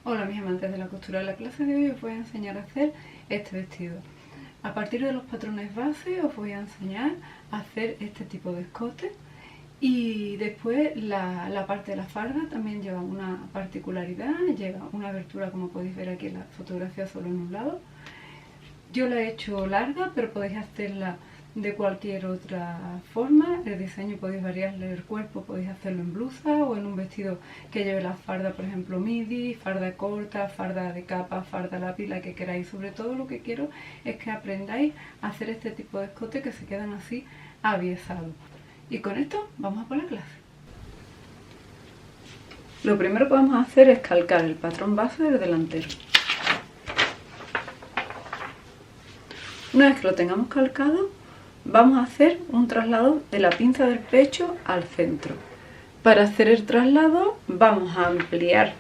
Hola mis amantes de la costura, en la clase de hoy os voy a enseñar a hacer este vestido. A partir de los patrones base os voy a enseñar a hacer este tipo de escote y después la parte de la farda también lleva una particularidad, lleva una abertura como podéis ver aquí en la fotografía solo en un lado. Yo la he hecho larga, pero podéis hacerla de cualquier otra forma. El diseño podéis variarle el cuerpo, podéis hacerlo en blusa o en un vestido que lleve la farda, por ejemplo midi, farda corta, farda de capa, farda lápiz, la que queráis. Sobre todo lo que quiero es que aprendáis a hacer este tipo de escote que se quedan así aviesados. Y con esto vamos a por la clase. Lo primero que vamos a hacer es calcar el patrón base del delantero. Una vez que lo tengamos calcado, vamos a hacer un traslado de la pinza del pecho al centro. Para hacer el traslado vamos a ampliar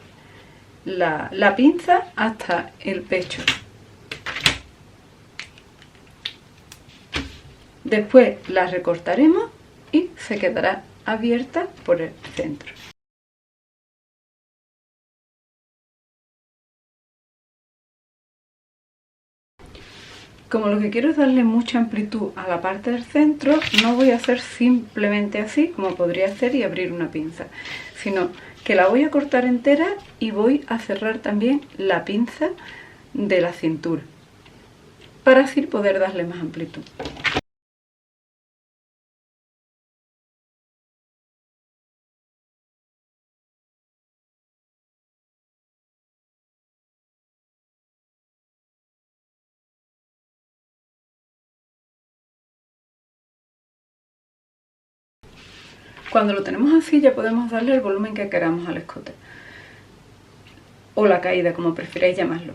la pinza hasta el pecho. Después la recortaremos y se quedará abierta por el centro. Como lo que quiero es darle mucha amplitud a la parte del centro, no voy a hacer simplemente así, como podría hacer y abrir una pinza, sino que la voy a cortar entera y voy a cerrar también la pinza de la cintura, para así poder darle más amplitud. Cuando lo tenemos así ya podemos darle el volumen que queramos al escote, o la caída, como prefiráis llamarlo.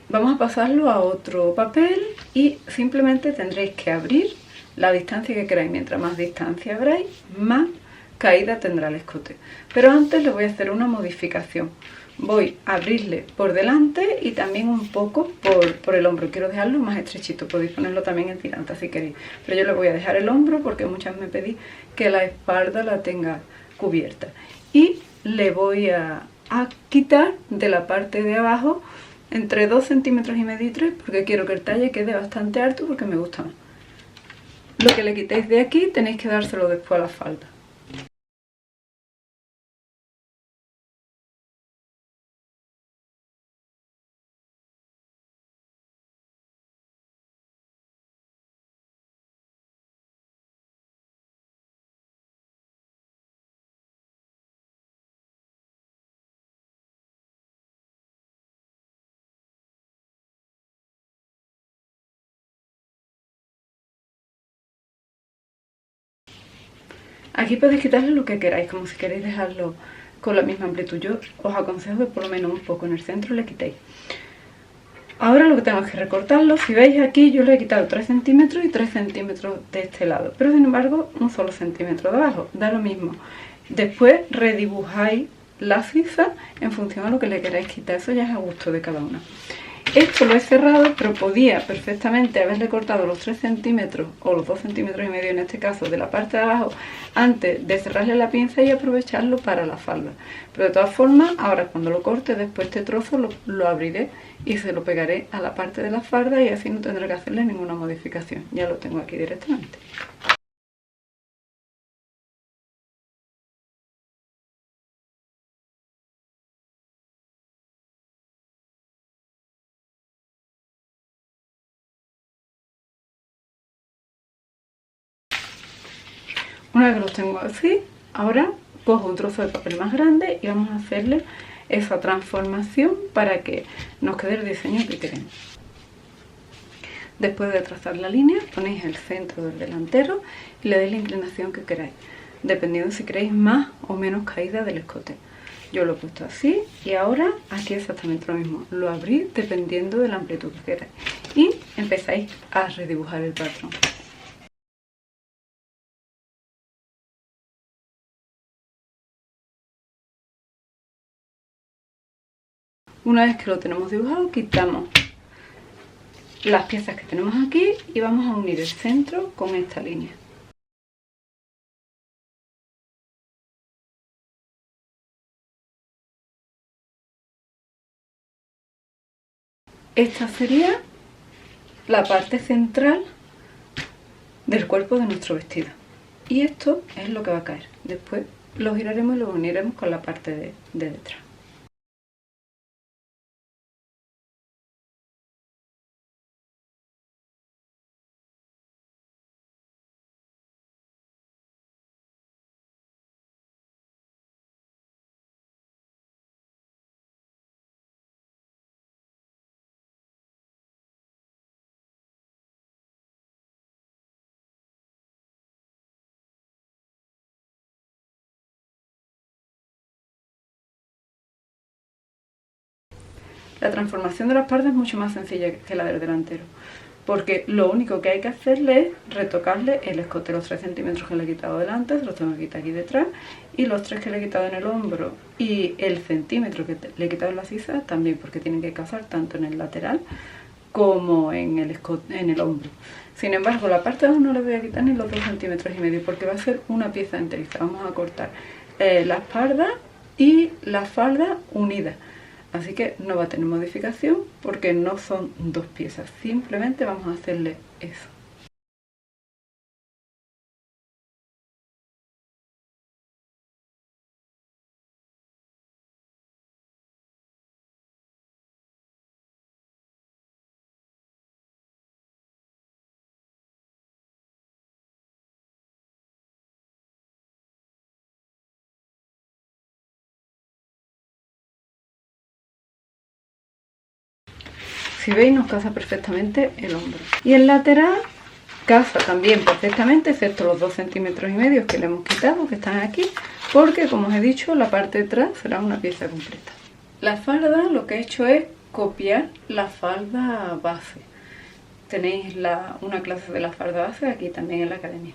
Vamos a pasarlo a otro papel y simplemente tendréis que abrir la distancia que queráis. Mientras más distancia abráis, más caída tendrá el escote. Pero antes le voy a hacer una modificación. Voy a abrirle por delante y también un poco por el hombro. Quiero dejarlo más estrechito, podéis ponerlo también en tiranta si queréis. Pero yo le voy a dejar el hombro porque muchas me pedís que la espalda la tenga cubierta. Y le voy a quitar de la parte de abajo entre 2 centímetros y medio y 3 porque quiero que el talle quede bastante alto porque me gusta más. Lo que le quitéis de aquí tenéis que dárselo después a la falda. Aquí podéis quitarle lo que queráis, como si queréis dejarlo con la misma amplitud. Yo os aconsejo que por lo menos un poco en el centro le quitéis. Ahora lo que tengo es que recortarlo. Si veis aquí yo le he quitado 3 centímetros y 3 centímetros de este lado, pero sin embargo un solo centímetro de abajo, da lo mismo. Después redibujáis la sisa en función a lo que le queráis quitar, eso ya es a gusto de cada una. Esto lo he cerrado, pero podía perfectamente haberle cortado los 3 centímetros o los 2 centímetros y medio en este caso de la parte de abajo antes de cerrarle la pinza y aprovecharlo para la falda. Pero de todas formas, ahora cuando lo corte, después este trozo lo abriré y se lo pegaré a la parte de la falda y así no tendré que hacerle ninguna modificación. Ya lo tengo aquí directamente. Una vez que los tengo así, ahora cojo un trozo de papel más grande y vamos a hacerle esa transformación para que nos quede el diseño que queremos. Después de trazar la línea, ponéis el centro del delantero y le dais la inclinación que queráis, dependiendo si queréis más o menos caída del escote. Yo lo he puesto así y ahora aquí exactamente lo mismo, lo abrís dependiendo de la amplitud que queráis y empezáis a redibujar el patrón. Una vez que lo tenemos dibujado, quitamos las piezas que tenemos aquí y vamos a unir el centro con esta línea. esta sería la parte central del cuerpo de nuestro vestido. Y esto es lo que va a caer. Después lo giraremos y lo uniremos con la parte de detrás. La transformación de la espalda es mucho más sencilla que la del delantero, porque lo único que hay que hacerle es retocarle el escote. Los 3 centímetros que le he quitado delante, se los tengo que quitar aquí detrás, y los 3 que le he quitado en el hombro y el centímetro que le he quitado en la sisa también, porque tienen que casar tanto en el lateral como en el hombro. Sin embargo, la parte de abajo no le voy a quitar ni los 2,5 centímetros, porque va a ser una pieza enteriza. Vamos a cortar la espalda y la falda unidas. Así que no va a tener modificación porque no son 2 piezas, simplemente vamos a hacerle eso. Si veis, nos casa perfectamente el hombro. Y el lateral casa también perfectamente, excepto los 2,5 centímetros que le hemos quitado, que están aquí, porque como os he dicho, la parte de atrás será una pieza completa. La falda, lo que he hecho es copiar la falda base. Tenéis una clase de la falda base aquí también en la academia.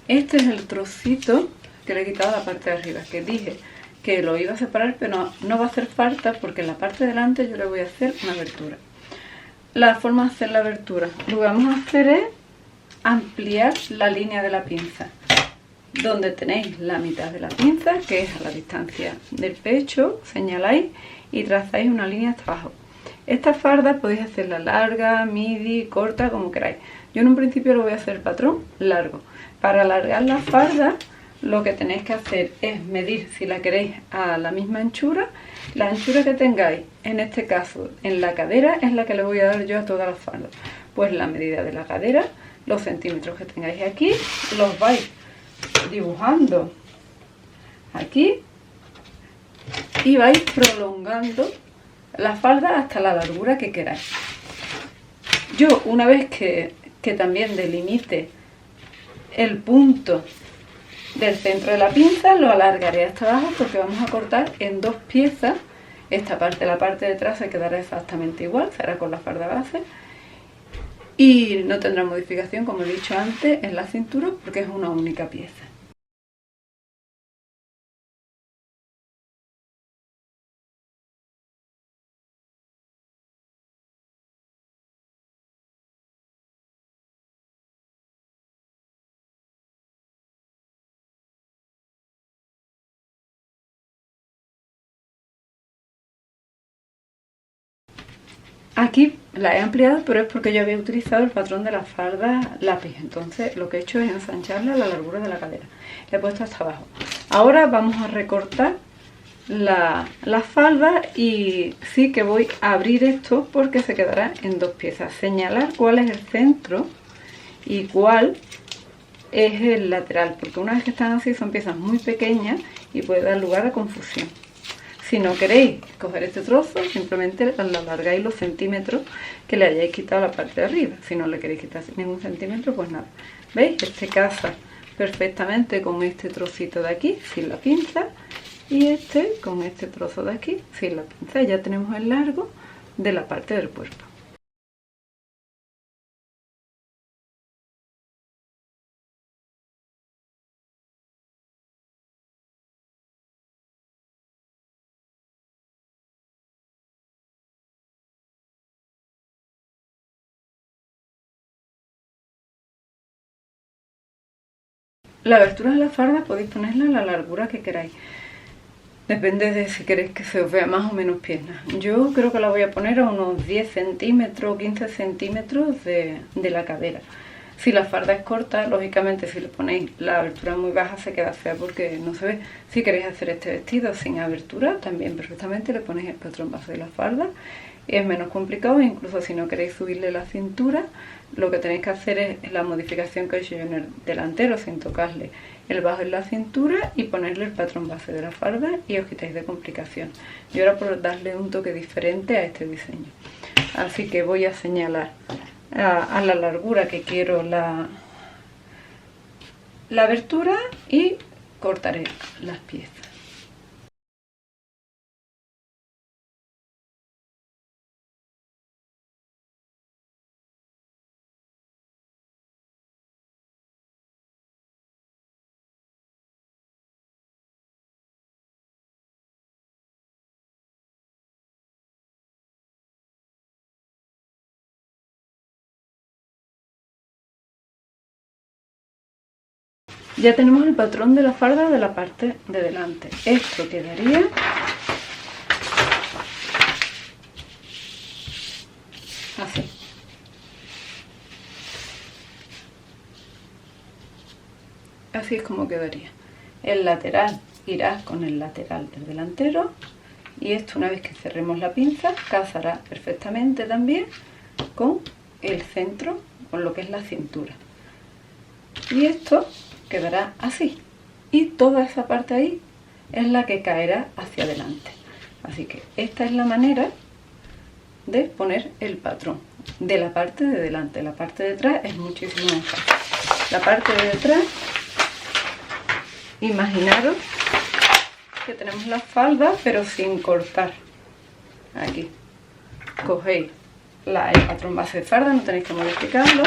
Este es el trocito que le he quitado a la parte de arriba, que dije que lo iba a separar, pero no va a hacer falta porque en la parte de delante yo le voy a hacer una abertura. La forma de hacer la abertura, lo que vamos a hacer es ampliar la línea de la pinza. Donde tenéis la mitad de la pinza, que es a la distancia del pecho, señaláis y trazáis una línea hasta abajo. Esta farda podéis hacerla larga, midi, corta, como queráis. Yo en un principio lo voy a hacer patrón largo. Para alargar la farda, lo que tenéis que hacer es medir, si la queréis a la misma anchura, la anchura que tengáis, en este caso en la cadera, es la que le voy a dar yo a toda la falda. Pues la medida de la cadera, los centímetros que tengáis aquí, los vais dibujando aquí y vais prolongando la falda hasta la largura que queráis. Yo, una vez que también delimite el punto del centro de la pinza, lo alargaré hasta abajo porque vamos a cortar en 2 piezas. Esta parte, la parte de atrás, se quedará exactamente igual, será con la falda base y no tendrá modificación, como he dicho antes, en la cintura porque es una única pieza. Aquí la he ampliado, pero es porque yo había utilizado el patrón de la falda lápiz. Entonces lo que he hecho es ensancharla a la largura de la cadera. Le he puesto hasta abajo. Ahora vamos a recortar la falda y sí que voy a abrir esto porque se quedará en 2 piezas. Señalar cuál es el centro y cuál es el lateral, porque una vez que están así son piezas muy pequeñas y puede dar lugar a confusión. Si no queréis coger este trozo, simplemente alargáis los centímetros que le hayáis quitado a la parte de arriba. Si no le queréis quitar ningún centímetro, pues nada. ¿Veis? Este casa perfectamente con este trocito de aquí, sin la pinza, y este con este trozo de aquí, sin la pinza. Ya tenemos el largo de la parte del cuerpo. La abertura de la falda podéis ponerla a la largura que queráis. Depende de si queréis que se os vea más o menos piernas. Yo creo que la voy a poner a unos 10 centímetros, 15 centímetros de la cadera. Si la farda es corta, lógicamente si le ponéis la abertura muy baja se queda fea porque no se ve. Si queréis hacer este vestido sin abertura, también perfectamente le ponéis el patrón base de la farda. Es menos complicado, incluso si no queréis subirle la cintura, lo que tenéis que hacer es la modificación que he hecho yo en el delantero sin tocarle el bajo en la cintura y ponerle el patrón base de la farda y os quitáis de complicación. Y ahora por darle un toque diferente a este diseño. Así que voy a señalar a la largura que quiero la abertura y cortaré las piezas. Ya tenemos el patrón de la farda de la parte de delante. Esto quedaría así. Así es como quedaría. El lateral irá con el lateral del delantero y esto, una vez que cerremos la pinza, casará perfectamente también con el centro, con lo que es la cintura. Y esto quedará así y toda esa parte ahí es la que caerá hacia adelante. Así que esta es la manera de poner el patrón de la parte de delante. La parte de atrás es muchísimo más fácil. La parte de detrás, imaginaros que tenemos la falda pero sin cortar. Aquí cogéis el patrón base de farda, no tenéis que modificarlo.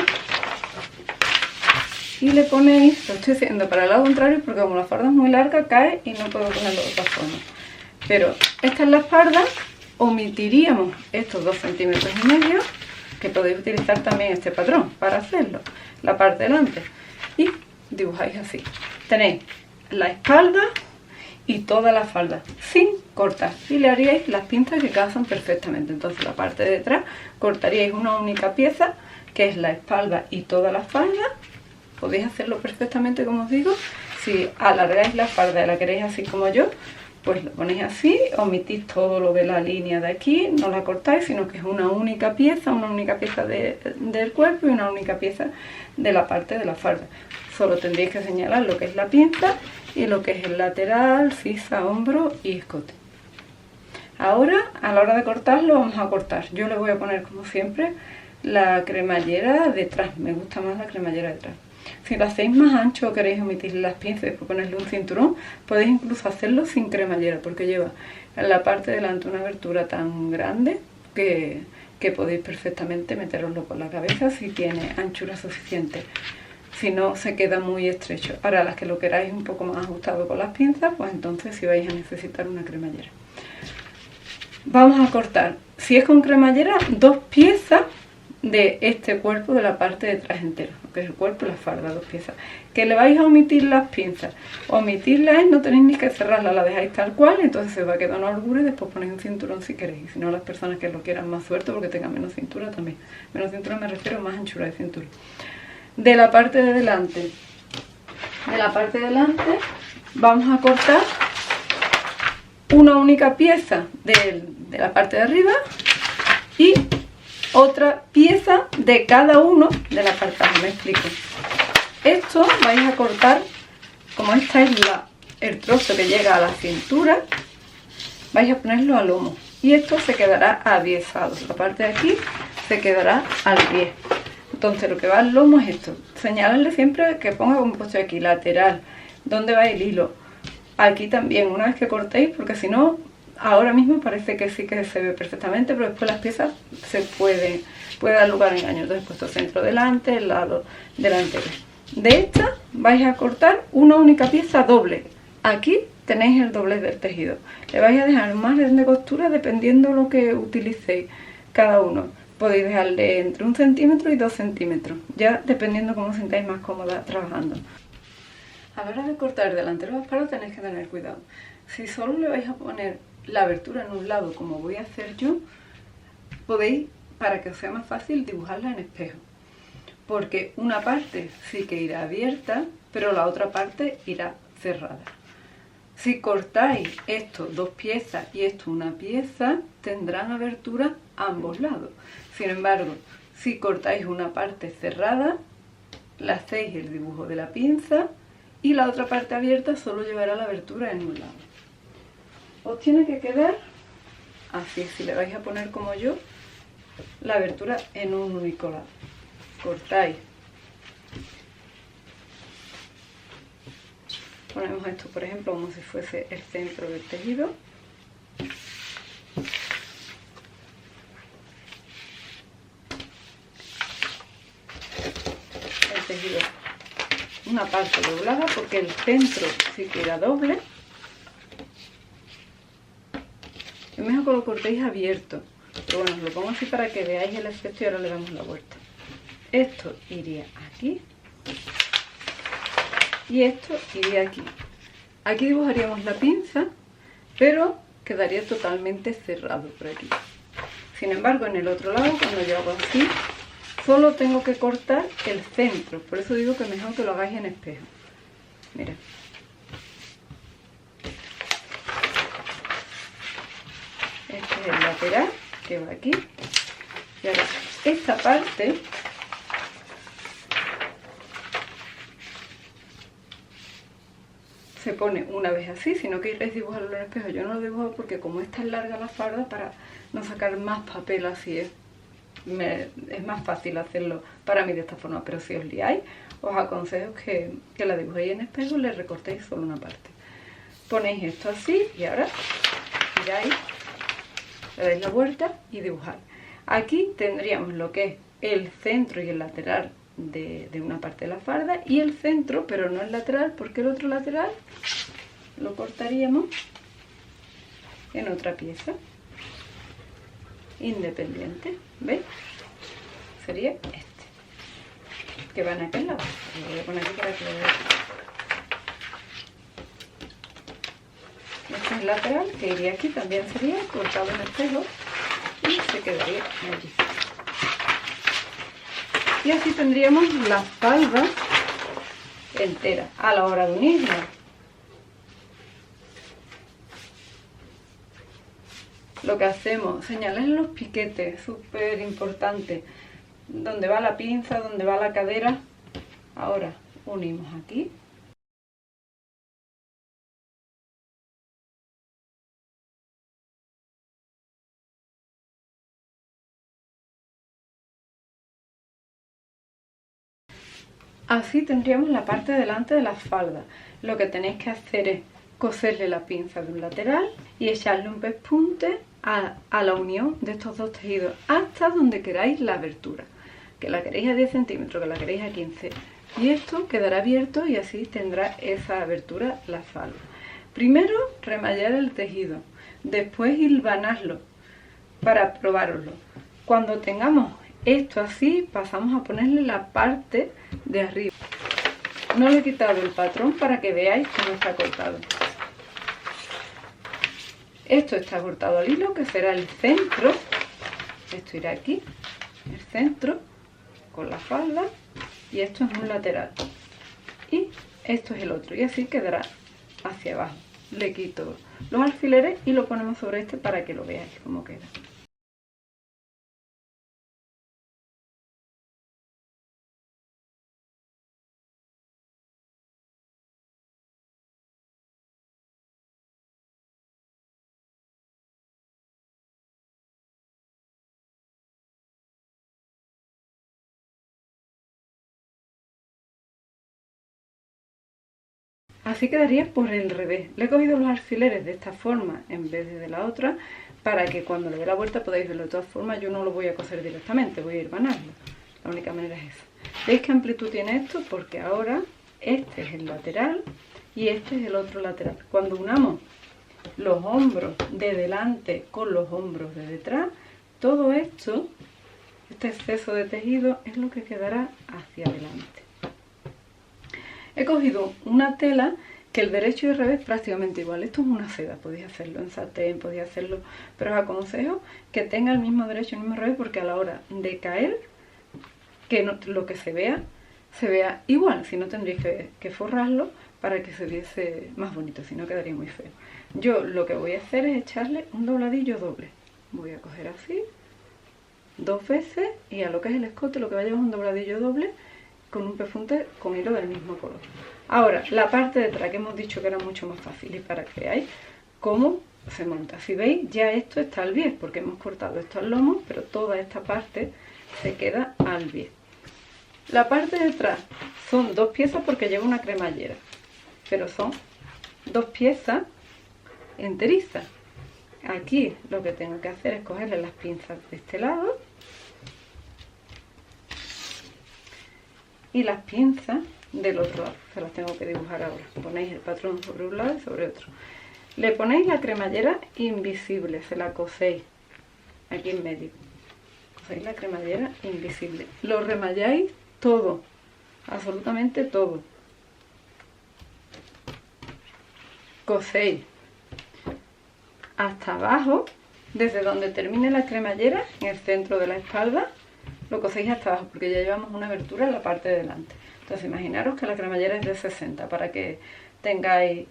Y le ponéis, lo estoy haciendo para el lado contrario porque como la farda es muy larga cae y no puedo ponerlo de otra forma. Pero esta es la farda, omitiríamos estos 2,5 centímetros, que podéis utilizar también este patrón para hacerlo, la parte delante. Y dibujáis así. Tenéis la espalda y toda la falda sin cortar y le haríais las pinzas que casan perfectamente. Entonces la parte de detrás cortaríais una única pieza que es la espalda y toda la falda. Podéis hacerlo perfectamente como os digo. Si alargáis la falda y la queréis así como yo, pues lo ponéis así, omitís todo lo de la línea de aquí, no la cortáis, sino que es una única pieza del cuerpo y una única pieza de la parte de la falda. Solo tendréis que señalar lo que es la pinza y lo que es el lateral, sisa, hombro y escote. Ahora, a la hora de cortarlo, vamos a cortar. Yo le voy a poner, como siempre, la cremallera detrás. Me gusta más la cremallera detrás. Si lo hacéis más ancho o queréis omitir las pinzas y después ponerle un cinturón, podéis incluso hacerlo sin cremallera, porque lleva en la parte de delante una abertura tan grande que podéis perfectamente meteroslo por la cabeza si tiene anchura suficiente. Si no, se queda muy estrecho. Ahora, las que lo queráis un poco más ajustado con las pinzas, pues entonces sí vais a necesitar una cremallera. Vamos a cortar, si es con cremallera, 2 piezas de este cuerpo de la parte de atrás entero, que es el cuerpo y la falda, 2 piezas. Que le vais a omitir las pinzas. Omitirlas no tenéis ni que cerrarlas, la dejáis tal cual, entonces se va a quedar una holgura y después ponéis un cinturón si queréis. Si no, las personas que lo quieran más suelto porque tengan menos cintura también. Menos cintura me refiero a más anchura de cintura. De la parte de delante, vamos a cortar una única pieza de la parte de arriba y otra pieza de cada uno de la parte de abajo. Me explico. Esto vais a cortar, como esta es el trozo que llega a la cintura, vais a ponerlo al lomo y esto se quedará aviesado. La parte de aquí se quedará al pie. Entonces lo que va al lomo es esto. Señalarle siempre que ponga como he puesto aquí, lateral, donde va el hilo. Aquí también, una vez que cortéis, porque si no, ahora mismo parece que sí que se ve perfectamente, pero después las piezas se puede dar lugar a engaño. Entonces he puesto centro delante, el lado delantero. De esta vais a cortar una única pieza doble. Aquí tenéis el doblez del tejido. Le vais a dejar un margen de costura dependiendo lo que utilicéis cada uno. Podéis dejarle entre 1 centímetro y 2 centímetros, ya dependiendo cómo os sintáis más cómoda trabajando. A la hora de cortar delantero o espalda tenéis que tener cuidado. si solo le vais a poner la abertura en un lado, como voy a hacer yo, podéis, para que os sea más fácil, dibujarla en espejo. Porque una parte sí que irá abierta, pero la otra parte irá cerrada. Si cortáis esto 2 piezas y esto 1 pieza, tendrán abertura a ambos lados. Sin embargo, si cortáis una parte cerrada, le hacéis el dibujo de la pinza y la otra parte abierta solo llevará la abertura en un lado. Os tiene que quedar así, si le vais a poner como yo, la abertura en un único lado. Cortáis. Ponemos esto, por ejemplo, como si fuese el centro del tejido. El tejido, una parte doblada, porque el centro sí que era doble. Es mejor que lo cortéis abierto. Pero bueno, os lo pongo así para que veáis el efecto y ahora le damos la vuelta. Esto iría aquí. Y esto iría aquí. Aquí dibujaríamos la pinza, pero quedaría totalmente cerrado por aquí. Sin embargo, en el otro lado, cuando yo hago así, solo tengo que cortar el centro. Por eso digo que es mejor que lo hagáis en espejo. Mira. Este es el lateral que va aquí. Y ahora, esta parte se pone una vez así. Si no queréis dibujarlo en espejo, yo no lo dibujo porque como esta es larga la farda, para no sacar más papel así es más fácil hacerlo para mí de esta forma. Pero si os liáis, os aconsejo que la dibujéis en espejo y le recortéis solo una parte. Ponéis esto así y ahora giráis, le dais la vuelta y dibujáis. Aquí tendríamos lo que es el centro y el lateral de una parte de la farda y el centro, pero no el lateral, porque el otro lateral lo cortaríamos en otra pieza independiente. ¿Veis? Sería este, que va en aquel lado. Lo voy a poner aquí para que lo veáis. Este es el lateral, que iría aquí, también sería cortado en espejo y se quedaría allí. Y así tendríamos la falda entera a la hora de unirla. Lo que hacemos, señalar los piquetes, súper importante. Donde va la pinza, donde va la cadera. Ahora unimos aquí. Así tendríamos la parte de delante de la falda. Lo que tenéis que hacer es coserle la pinza de un lateral y echarle un pespunte a la unión de estos dos tejidos hasta donde queráis la abertura. Que la queréis a 10 centímetros, que la queréis a 15. Y esto quedará abierto y así tendrá esa abertura la falda. Primero remallar el tejido, después hilvanarlo para probároslo. Cuando tengamos esto así, pasamos a ponerle la parte de arriba. No le he quitado el patrón para que veáis cómo está cortado. Esto está cortado al hilo, que será el centro. Esto irá aquí, el centro, con la falda. Y esto es un lateral. Y esto es el otro. Y así quedará hacia abajo. Le quito los alfileres y lo ponemos sobre este para que lo veáis cómo queda. Así quedaría por el revés. Le he cogido los alfileres de esta forma en vez de la otra para que cuando le dé la vuelta podáis verlo. De todas formas yo no lo voy a coser directamente, voy a ir vanarlo. La única manera es esa. ¿Veis qué amplitud tiene esto? Porque ahora este es el lateral y este es el otro lateral. Cuando unamos los hombros de delante con los hombros de detrás, todo esto, este exceso de tejido es lo que quedará hacia adelante. He cogido una tela que el derecho y el revés prácticamente igual. Esto es una seda, podéis hacerlo en satén, podéis hacerlo, pero os aconsejo que tenga el mismo derecho y el mismo revés, porque a la hora de caer, que no, lo que se vea igual, si no tendréis que forrarlo para que se viese más bonito, si no quedaría muy feo. Yo lo que voy a hacer es echarle un dobladillo doble. Voy a coger así, 2 veces, y a lo que es el escote lo que va a llevar es un dobladillo doble con un pespunte con hilo del mismo color. Ahora, la parte de atrás, que hemos dicho que era mucho más fácil, y para que veáis cómo se monta. Si veis, ya esto está al bies, porque hemos cortado esto al lomo, pero toda esta parte se queda al bies. La parte de atrás son 2 piezas porque lleva una cremallera, pero son 2 piezas enterizas. Aquí lo que tengo que hacer es cogerle las pinzas de este lado y las pinzas del otro lado, que las tengo que dibujar ahora. Ponéis el patrón sobre un lado y sobre otro. Le ponéis la cremallera invisible, se la coséis aquí en medio. Coséis la cremallera invisible. Lo remalláis todo, absolutamente todo. Coséis hasta abajo, desde donde termine la cremallera, en el centro de la espalda, lo coséis hasta abajo, porque ya llevamos una abertura en la parte de delante. Entonces imaginaros que la cremallera es de 60, para que tengáis,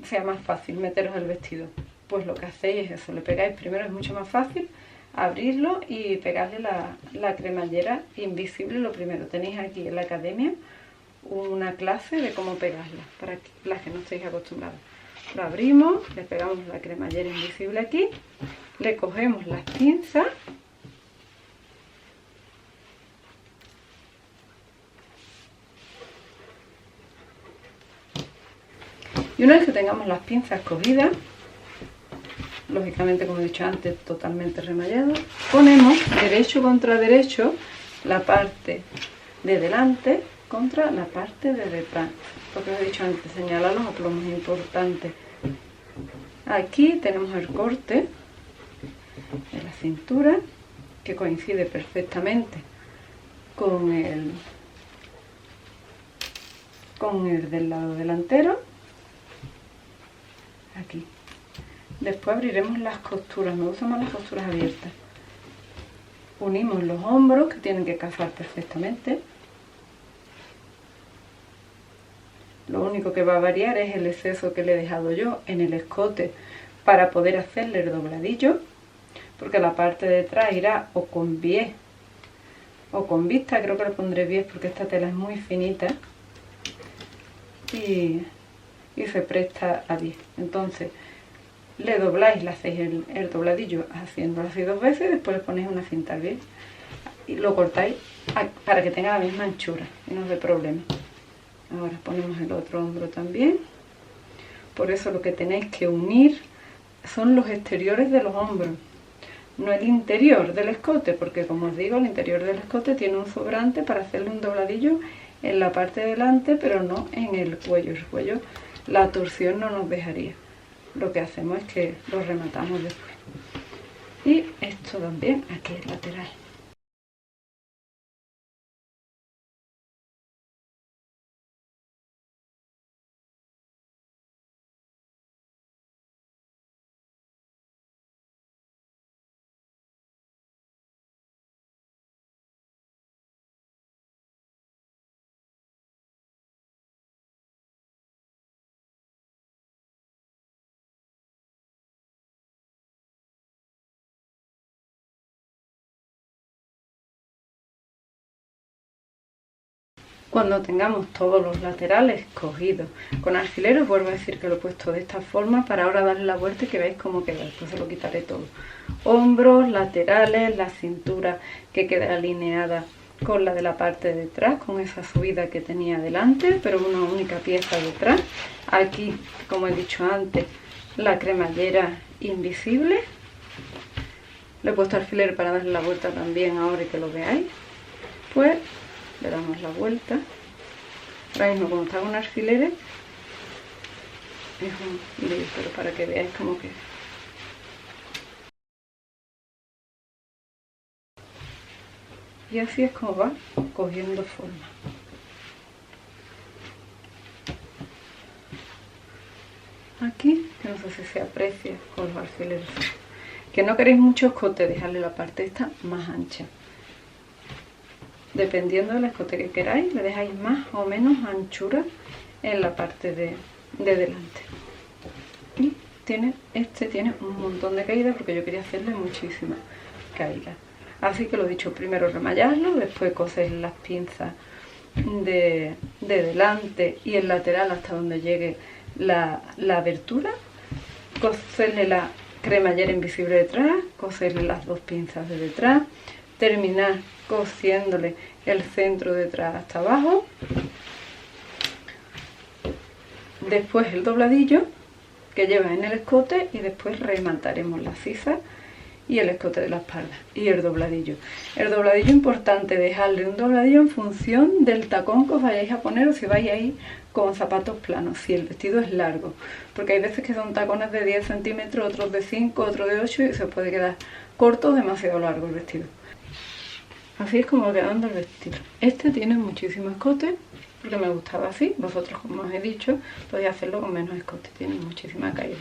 sea más fácil meteros el vestido. Pues lo que hacéis es eso, le pegáis, primero es mucho más fácil abrirlo y pegarle la cremallera invisible lo primero. Tenéis aquí en la academia una clase de cómo pegarla, para las que no estéis acostumbrados. Lo abrimos, le pegamos la cremallera invisible aquí, le cogemos las pinzas y una vez que tengamos las pinzas cogidas, lógicamente como he dicho antes totalmente remallado, ponemos derecho contra derecho la parte de delante contra la parte de detrás. Lo que os he dicho antes, señalar los aplomos importantes. Aquí tenemos el corte de la cintura, que coincide perfectamente con el del lado delantero. Aquí. Después abriremos las costuras, me gustan más las costuras abiertas. Unimos los hombros, que tienen que casar perfectamente. Lo único que va a variar es el exceso que le he dejado yo en el escote para poder hacerle el dobladillo, porque la parte de atrás irá o con bies o con vista. Creo que le pondré bies porque esta tela es muy finita y se presta a bies. Entonces le dobláis, le hacéis el dobladillo haciéndolo así 2 veces y después le ponéis una cinta al bies y lo cortáis para que tenga la misma anchura y no os dé problema. Ahora ponemos el otro hombro también. Por eso lo que tenéis que unir son los exteriores de los hombros, no el interior del escote, porque como os digo, el interior del escote tiene un sobrante para hacerle un dobladillo en la parte de delante, pero no en el cuello. El cuello, la torsión no nos dejaría. Lo que hacemos es que lo rematamos después. Y esto también aquí es lateral. Cuando tengamos todos los laterales cogidos con alfileres, vuelvo a decir que lo he puesto de esta forma para ahora darle la vuelta y que veáis cómo queda. Después se lo quitaré todo. Hombros, laterales, la cintura que queda alineada con la de la parte de detrás, con esa subida que tenía delante, pero una única pieza detrás. Aquí, como he dicho antes, la cremallera invisible. Le he puesto alfiler para darle la vuelta también ahora y que lo veáis. Pues le damos la vuelta. Ahora mismo como está con alfileres es un lío, pero para que veáis cómo queda. Y así es como va cogiendo forma. aquí, que no sé si se aprecia con los alfileres, que no queréis mucho escote, dejarle la parte esta más ancha. Dependiendo del escote que queráis, le dejáis más o menos anchura en la parte de delante. Y este tiene un montón de caídas porque yo quería hacerle muchísimas caídas. Así que lo dicho, primero remallarlo, después coser las pinzas de delante y el lateral hasta donde llegue la abertura, coserle la cremallera invisible detrás, coserle las dos pinzas de detrás, terminar cosiéndole el centro detrás hasta abajo, después el dobladillo que lleva en el escote y después remataremos la sisa y el escote de la espalda y el dobladillo. El dobladillo importante, dejarle un dobladillo en función del tacón que os vayáis a poner o si vais a ir con zapatos planos, si el vestido es largo, porque hay veces que son tacones de 10 centímetros, otros de 5, otros de 8 y se puede quedar corto o demasiado largo el vestido. Así es como quedando el vestido. Este tiene muchísimo escote porque me gustaba así. Vosotros, como os he dicho, podéis hacerlo con menos escote, tiene muchísima caída.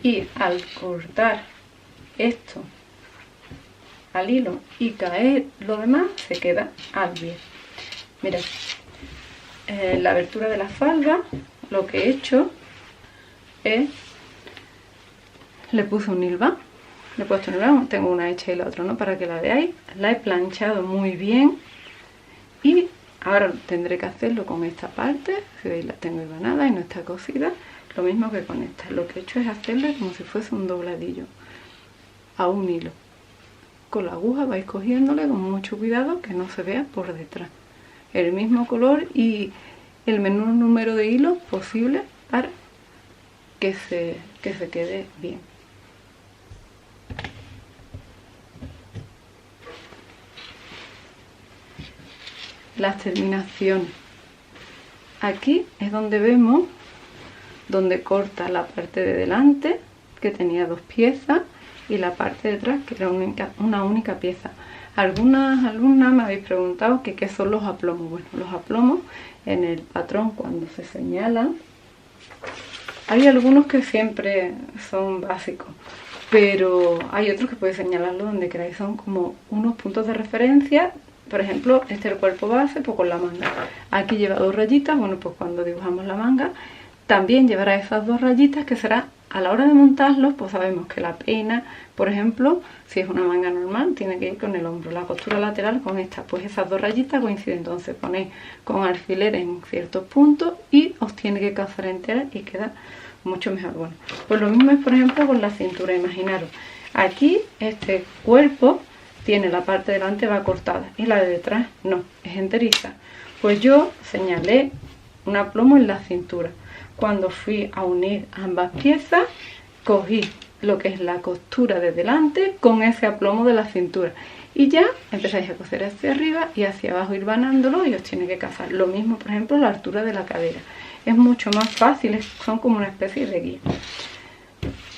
Y al cortar esto al hilo y caer lo demás, se queda al bien. Mirad, la abertura de la falda, lo que he hecho es, le puse un hilván, le he puesto un hilván, tengo una hecha y la otra no, para que la veáis. La he planchado muy bien y ahora tendré que hacerlo con esta parte. Si veis, la tengo hilvanada y no está cosida, lo mismo que con esta. Lo que he hecho es hacerle como si fuese un dobladillo a un hilo. Con la aguja vais cogiéndole con mucho cuidado que no se vea por detrás. El mismo color y el menor número de hilos posible para que se quede bien. Las terminaciones. Aquí es donde vemos, donde corta la parte de delante, que tenía dos piezas, y la parte de atrás, que era una única pieza. Algunas alumnas me habéis preguntado que qué son los aplomos. Bueno, los aplomos en el patrón cuando se señalan, hay algunos que siempre son básicos, pero hay otros que podéis señalarlo donde queráis, son como unos puntos de referencia. Por ejemplo, este es el cuerpo base, pues con la manga. Aquí lleva dos rayitas, bueno, pues cuando dibujamos la manga, también llevará esas dos rayitas que será, a la hora de montarlos, pues sabemos que la peina, por ejemplo, si es una manga normal, tiene que ir con el hombro, la costura lateral con esta, pues esas dos rayitas coinciden, entonces ponéis con alfiler en ciertos puntos y os tiene que calzar entera y queda mucho mejor. Bueno, pues lo mismo es, por ejemplo, con la cintura. Imaginaros, aquí este cuerpo tiene la parte de delante va cortada y la de detrás no, es enteriza. Pues yo señalé un aplomo en la cintura. Cuando fui a unir ambas piezas, cogí lo que es la costura de delante con ese aplomo de la cintura y ya empezáis a coser hacia arriba y hacia abajo, ir vanándolo y os tiene que cazar. Lo mismo, por ejemplo, la altura de la cadera. Es mucho más fácil, son como una especie de guía.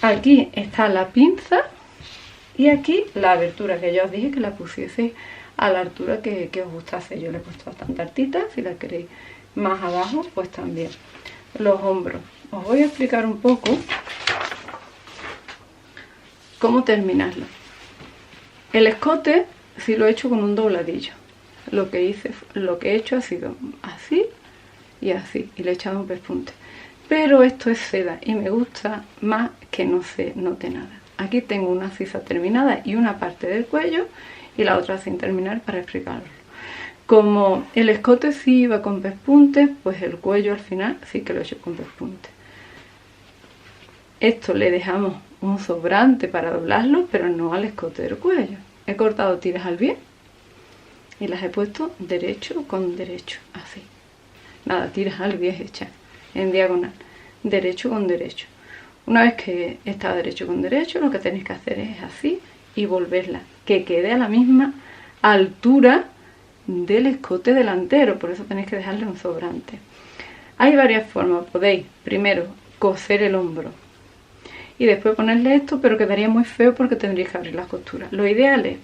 Aquí está la pinza y aquí la abertura, que ya os dije que la pusiese a la altura que os gustase. Yo le he puesto bastante artita, si la queréis más abajo, pues también. Los hombros. Os voy a explicar un poco cómo terminarlo. El escote sí lo he hecho con un dobladillo. Lo que he hecho ha sido así y así, y le he echado un pespunte. Pero esto es seda y me gusta más que no se note nada. Aquí tengo una sisa terminada y una parte del cuello y la otra sin terminar para explicarlo. Como el escote sí iba con pespuntes, pues el cuello al final sí que lo he hecho con pespuntes. Esto le dejamos un sobrante para doblarlo, pero no al escote del cuello. He cortado tiras al bien y las he puesto derecho con derecho, así. Nada, tiras al bien hechas en diagonal, derecho con derecho. Una vez que está derecho con derecho, lo que tenéis que hacer es así y volverla, que quede a la misma altura del escote delantero, por eso tenéis que dejarle un sobrante. Hay varias formas, podéis primero coser el hombro y después ponerle esto, pero quedaría muy feo porque tendríais que abrir las costuras. Lo ideal es,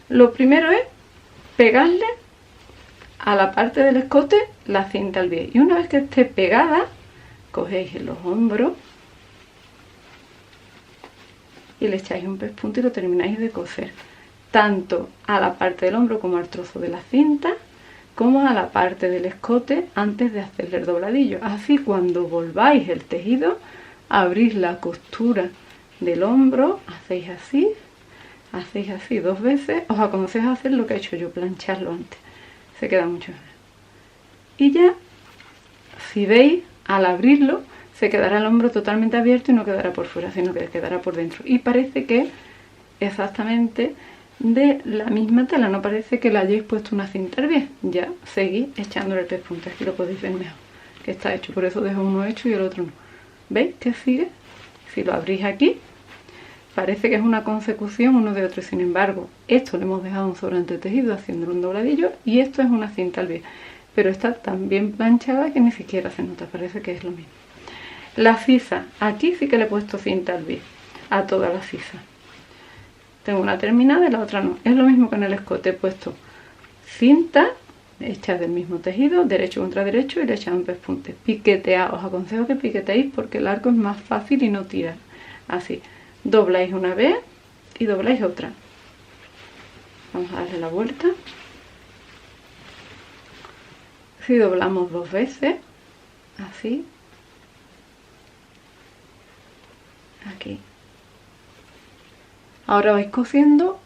lo primero es pegarle a la parte del escote la cinta al pie y una vez que esté pegada, cogéis en los hombros y le echáis un pespunte y lo termináis de coser, tanto a la parte del hombro como al trozo de la cinta, como a la parte del escote antes de hacerle el dobladillo. Así cuando volváis el tejido, abrís la costura del hombro, hacéis así 2 veces. Os aconsejo hacer lo que he hecho yo, plancharlo antes, se queda mucho mejor. Y ya, si veis, al abrirlo se quedará el hombro totalmente abierto y no quedará por fuera, sino que quedará por dentro, y parece que exactamente de la misma tela, no parece que le hayáis puesto una cinta al bien. Ya seguís echándole el pespunte, aquí lo podéis ver mejor que está hecho, por eso dejo uno hecho y el otro no. ¿Veis que sigue? Si lo abrís aquí, parece que es una consecución uno de otro, sin embargo, esto le hemos dejado un sobrante de tejido haciéndole un dobladillo y esto es una cinta al bien, pero está tan bien planchada que ni siquiera se nota, parece que es lo mismo. La sisa, aquí sí que le he puesto cinta al bien a toda la sisa. Tengo una terminada y la otra no. Es lo mismo que en el escote, he puesto cinta hecha del mismo tejido, derecho contra derecho, y le he echado un pespunte. Piquetead, os aconsejo que piqueteéis porque el arco es más fácil y no tira. Así, dobláis una vez y dobláis otra. Vamos a darle la vuelta. Si doblamos 2 veces, así, aquí. Ahora vais cosiendo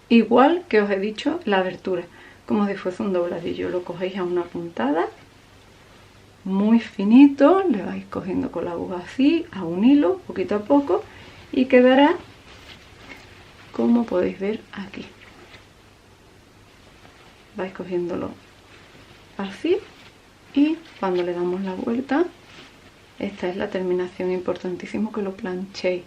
igual que os he dicho la abertura, como si fuese un dobladillo. Lo cogéis a una puntada, muy finito, le vais cogiendo con la aguja así, a un hilo, poquito a poco, y quedará como podéis ver aquí. Vais cogiéndolo así y cuando le damos la vuelta, esta es la terminación, importantísimo que lo planchéis.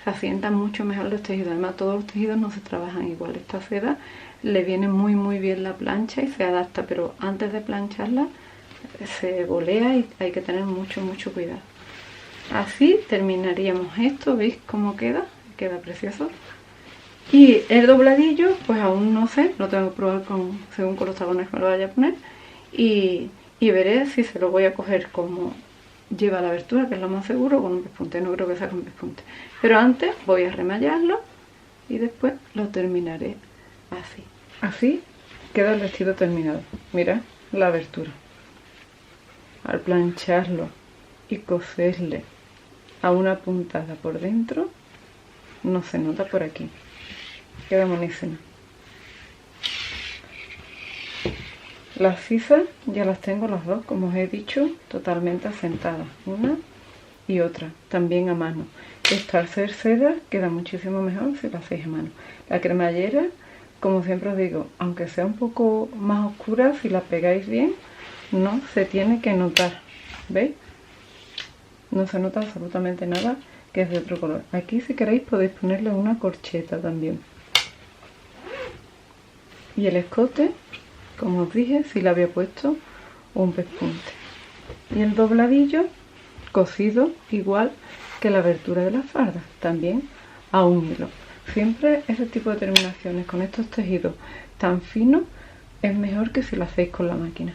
Se asientan mucho mejor los tejidos, además todos los tejidos no se trabajan igual. Esta seda le viene muy bien la plancha y se adapta, pero antes de plancharla se bolea y hay que tener mucho cuidado. Así terminaríamos esto, ¿veis cómo queda? Queda precioso. Y el dobladillo, pues aún no sé, lo tengo que probar según con los tabones que me lo vaya a poner, y veré si se lo voy a coger como lleva la abertura, que es lo más seguro, con un pespunte. No creo que sea con pespunte, pero antes voy a remallarlo y después lo terminaré así. Así queda el vestido terminado. Mirad la abertura. Al plancharlo y coserle a una puntada por dentro, no se nota por aquí. Queda buenísima. Las sisas ya las tengo las dos, como os he dicho, totalmente asentadas, una y otra, también a mano. Esta, al ser seda, queda muchísimo mejor si la hacéis a mano. La cremallera, como siempre os digo, aunque sea un poco más oscura, si la pegáis bien, no se tiene que notar, ¿veis? No se nota absolutamente nada que es de otro color. Aquí, si queréis, podéis ponerle una corcheta también. Y el escote, como os dije, sí le había puesto un pespunte. Y el dobladillo cosido igual que la abertura de la farda, también a un hilo. Siempre ese tipo de terminaciones con estos tejidos tan finos es mejor que si lo hacéis con la máquina.